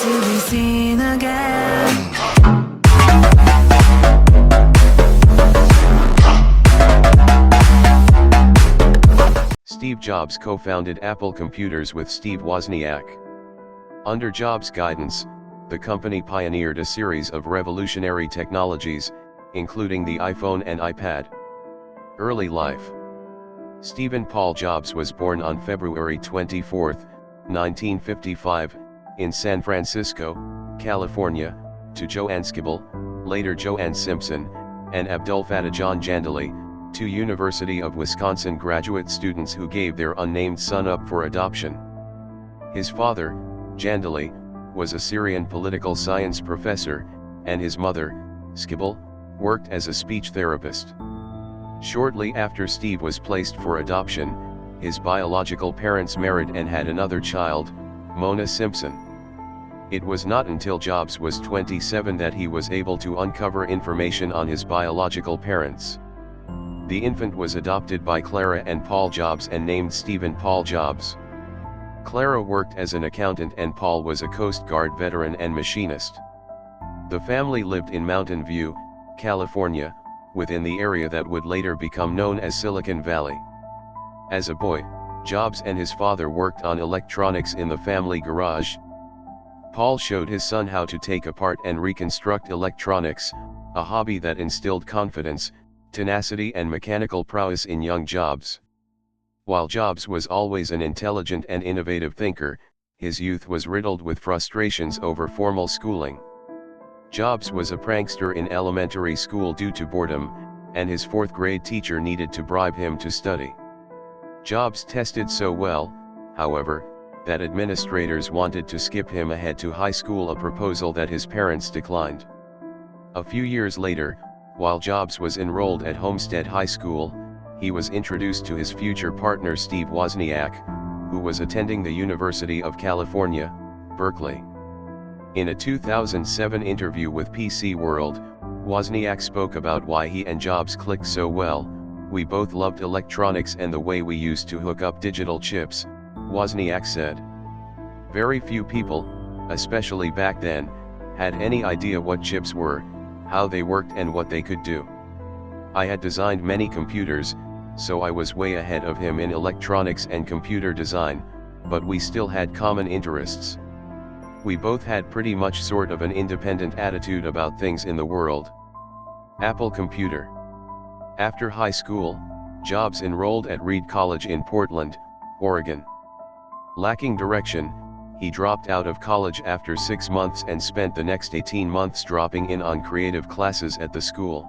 to be seen again. Steve Jobs co-founded Apple Computers with Steve Wozniak. Under Jobs' guidance, the company pioneered a series of revolutionary technologies, including the iPhone and iPad. Early life. Stephen Paul Jobs was born on February 24, 1955, in San Francisco, California, to Joanne Skibble, later Joanne Simpson, and Abdul Fattah John Jandali, two University of Wisconsin graduate students who gave their unnamed son up for adoption. His father, Jandali, was a Syrian political science professor, and his mother, Skibble, worked as a speech therapist. Shortly after Steve was placed for adoption, his biological parents married and had another child, Mona Simpson. It was not until Jobs was 27 that he was able to uncover information on his biological parents. The infant was adopted by Clara and Paul Jobs and named Stephen Paul Jobs. Clara worked as an accountant and Paul was a Coast Guard veteran and machinist. The family lived in Mountain View, California, within the area that would later become known as Silicon Valley. As a boy, Jobs and his father worked on electronics in the family garage. Paul showed his son how to take apart and reconstruct electronics, a hobby that instilled confidence, tenacity and mechanical prowess in young Jobs. While Jobs was always an intelligent and innovative thinker, his youth was riddled with frustrations over formal schooling. Jobs was a prankster in elementary school due to boredom, and his fourth-grade teacher needed to bribe him to study. Jobs tested so well, however, that administrators wanted to skip him ahead to high school, a proposal that his parents declined. A few years later, while Jobs was enrolled at Homestead High School, he was introduced to his future partner Steve Wozniak, who was attending the University of California, Berkeley. In a 2007 interview with PC World, Wozniak spoke about why he and Jobs clicked so well. "We both loved electronics and the way we used to hook up digital chips," Wozniak said. Very few people, especially back then, had any idea what chips were, how they worked and what they could do. I had designed many computers, so I was way ahead of him in electronics and computer design, but we still had common interests. We both had pretty much sort of an independent attitude about things in the world. Apple Computer. After high school, Jobs enrolled at Reed College in Portland, Oregon. Lacking direction, he dropped out of college after 6 months and spent the next 18 months dropping in on creative classes at the school.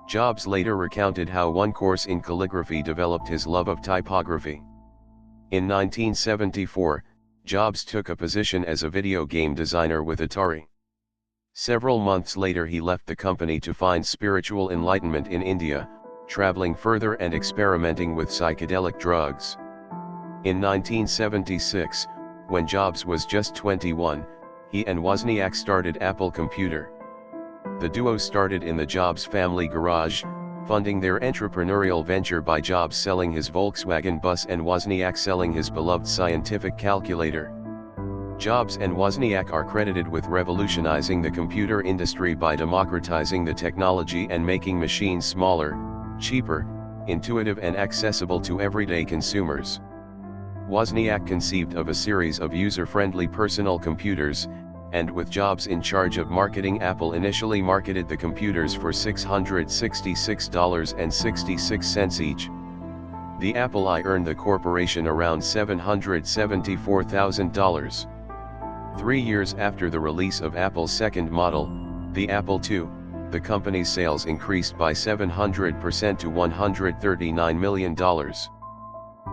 Jobs later recounted how one course in calligraphy developed his love of typography. In 1974, Jobs took a position as a video game designer with Atari. Several months later he left the company to find spiritual enlightenment in India, traveling further and experimenting with psychedelic drugs. In 1976, when Jobs was just 21, he and Wozniak started Apple Computer. The duo started in the Jobs family garage, funding their entrepreneurial venture by Jobs selling his Volkswagen bus and Wozniak selling his beloved scientific calculator. Jobs and Wozniak are credited with revolutionizing the computer industry by democratizing the technology and making machines smaller, cheaper, intuitive and accessible to everyday consumers. Wozniak conceived of a series of user-friendly personal computers, and with Jobs in charge of marketing, Apple initially marketed the computers for $666.66 each. The Apple I earned the corporation around $774,000. 3 years after the release of Apple's second model, the Apple II, the company's sales increased by 700% to $139 million.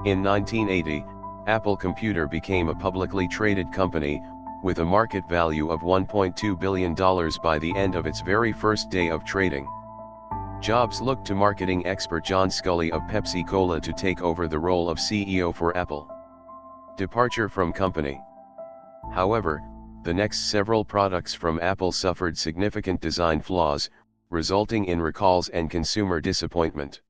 In 1980, Apple Computer became a publicly traded company, with a market value of $1.2 billion by the end of its very first day of trading. Jobs looked to marketing expert John Sculley of Pepsi-Cola to take over the role of CEO for Apple. Departure from company. However, the next several products from Apple suffered significant design flaws, resulting in recalls and consumer disappointment.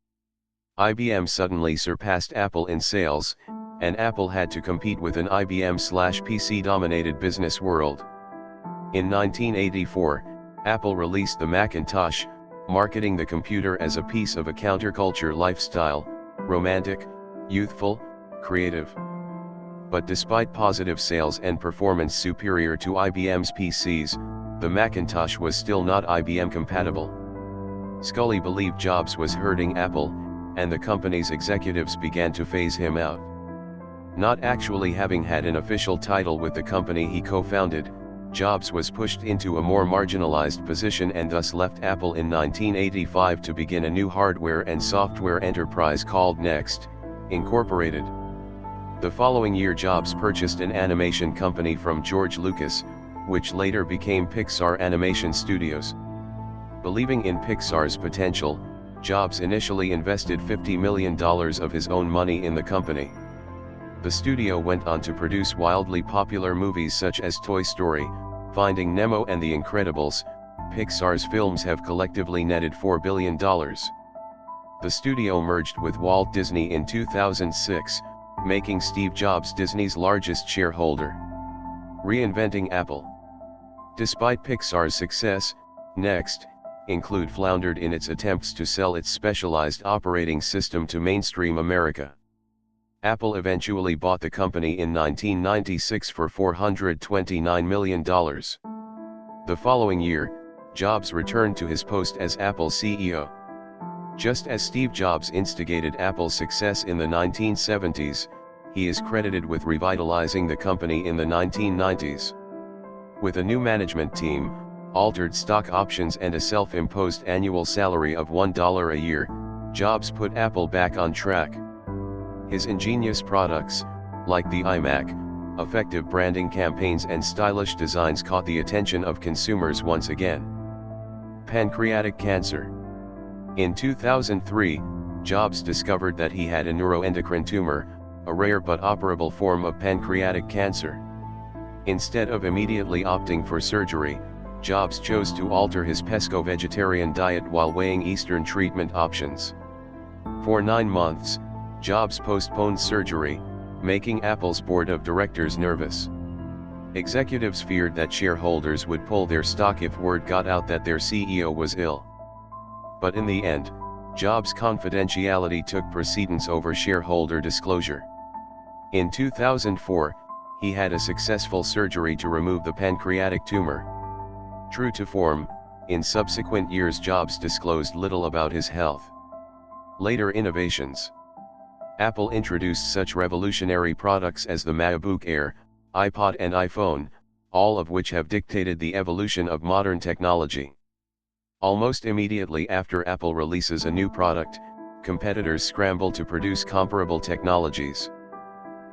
IBM suddenly surpassed Apple in sales, and Apple had to compete with an IBM/PC-dominated business world. In 1984, Apple released the Macintosh, marketing the computer as a piece of a counterculture lifestyle, romantic, youthful, creative. But despite positive sales and performance superior to IBM's PCs, the Macintosh was still not IBM compatible. Scully believed Jobs was hurting Apple, and the company's executives began to phase him out. Not actually having had an official title with the company he co-founded, Jobs was pushed into a more marginalized position and thus left Apple in 1985 to begin a new hardware and software enterprise called Next, Incorporated. The following year Jobs purchased an animation company from George Lucas, which later became Pixar Animation Studios. Believing in Pixar's potential, Jobs initially invested $50 million of his own money in the company. The studio went on to produce wildly popular movies such as Toy Story, Finding Nemo and The Incredibles. Pixar's films have collectively netted $4 billion. The studio merged with Walt Disney in 2006, making Steve Jobs Disney's largest shareholder. Reinventing Apple. Despite Pixar's success, Next, Inc. floundered in its attempts to sell its specialized operating system to mainstream America. Apple eventually bought the company in 1996 for $429 million. The following year, Jobs returned to his post as Apple's CEO. Just as Steve Jobs instigated Apple's success in the 1970s, he is credited with revitalizing the company in the 1990s. With a new management team, altered stock options and a self-imposed annual salary of $1 a year, Jobs put Apple back on track. His ingenious products, like the iMac, effective branding campaigns and stylish designs caught the attention of consumers once again. Pancreatic cancer. In 2003, Jobs discovered that he had a neuroendocrine tumor, a rare but operable form of pancreatic cancer. Instead of immediately opting for surgery, Jobs chose to alter his pesco-vegetarian diet while weighing Eastern treatment options. For 9 months, Jobs postponed surgery, making Apple's board of directors nervous. Executives feared that shareholders would pull their stock if word got out that their CEO was ill. But in the end, Jobs' confidentiality took precedence over shareholder disclosure. In 2004, he had a successful surgery to remove the pancreatic tumor. True to form, in subsequent years Jobs disclosed little about his health. Later innovations. Apple introduced such revolutionary products as the MacBook Air, iPod and iPhone, all of which have dictated the evolution of modern technology. Almost immediately after Apple releases a new product, competitors scramble to produce comparable technologies.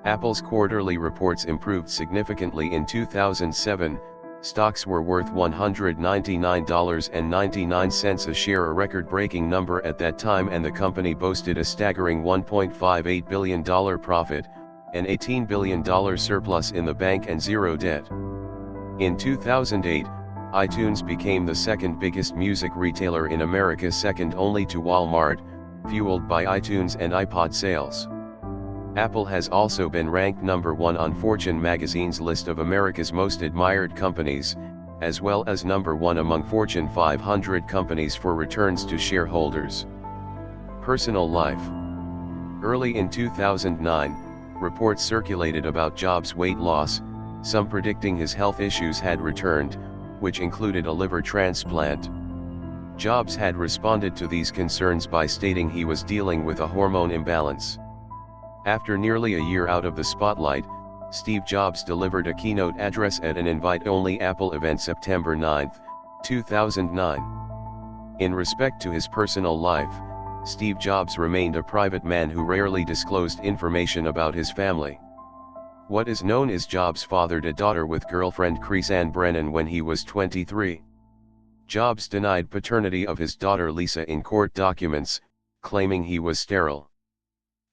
Apple's quarterly reports improved significantly in 2007, stocks were worth $199.99 a share, a record-breaking number at that time, and the company boasted a staggering $1.58 billion profit, an $18 billion surplus in the bank and zero debt. In 2008, iTunes became the second biggest music retailer in America, second only to Walmart, fueled by iTunes and iPod sales. Apple has also been ranked number 1 on Fortune magazine's list of America's most admired companies, as well as number 1 among Fortune 500 companies for returns to shareholders. Personal life. Early in 2009, reports circulated about Jobs' weight loss, some predicting his health issues had returned, which included a liver transplant. Jobs had responded to these concerns by stating he was dealing with a hormone imbalance. After nearly a year out of the spotlight, Steve Jobs delivered a keynote address at an invite-only Apple event September 9, 2009. In respect to his personal life, Steve Jobs remained a private man who rarely disclosed information about his family. What is known is Jobs fathered a daughter with girlfriend Chrisanne Brennan when he was 23. Jobs denied paternity of his daughter Lisa in court documents, claiming he was sterile.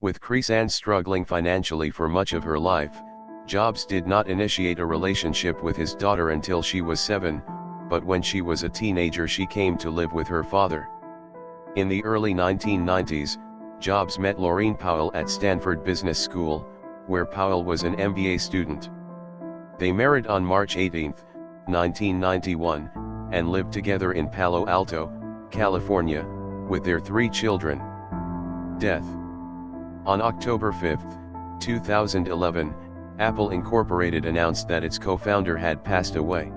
With Chrisanne struggling financially for much of her life, Jobs did not initiate a relationship with his daughter until she was 7, but when she was a teenager she came to live with her father. In the early 1990s, Jobs met Laurene Powell at Stanford Business School, where Powell was an MBA student. They married on March 18, 1991, and lived together in Palo Alto, California, with their 3 children. Death. On October 5, 2011, Apple Incorporated announced that its co-founder had passed away.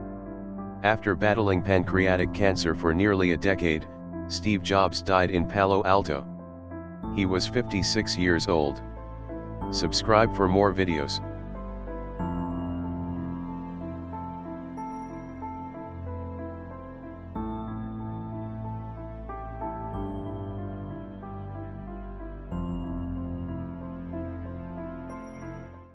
After battling pancreatic cancer for nearly a decade, Steve Jobs died in Palo Alto. He was 56 years old. Subscribe for more videos.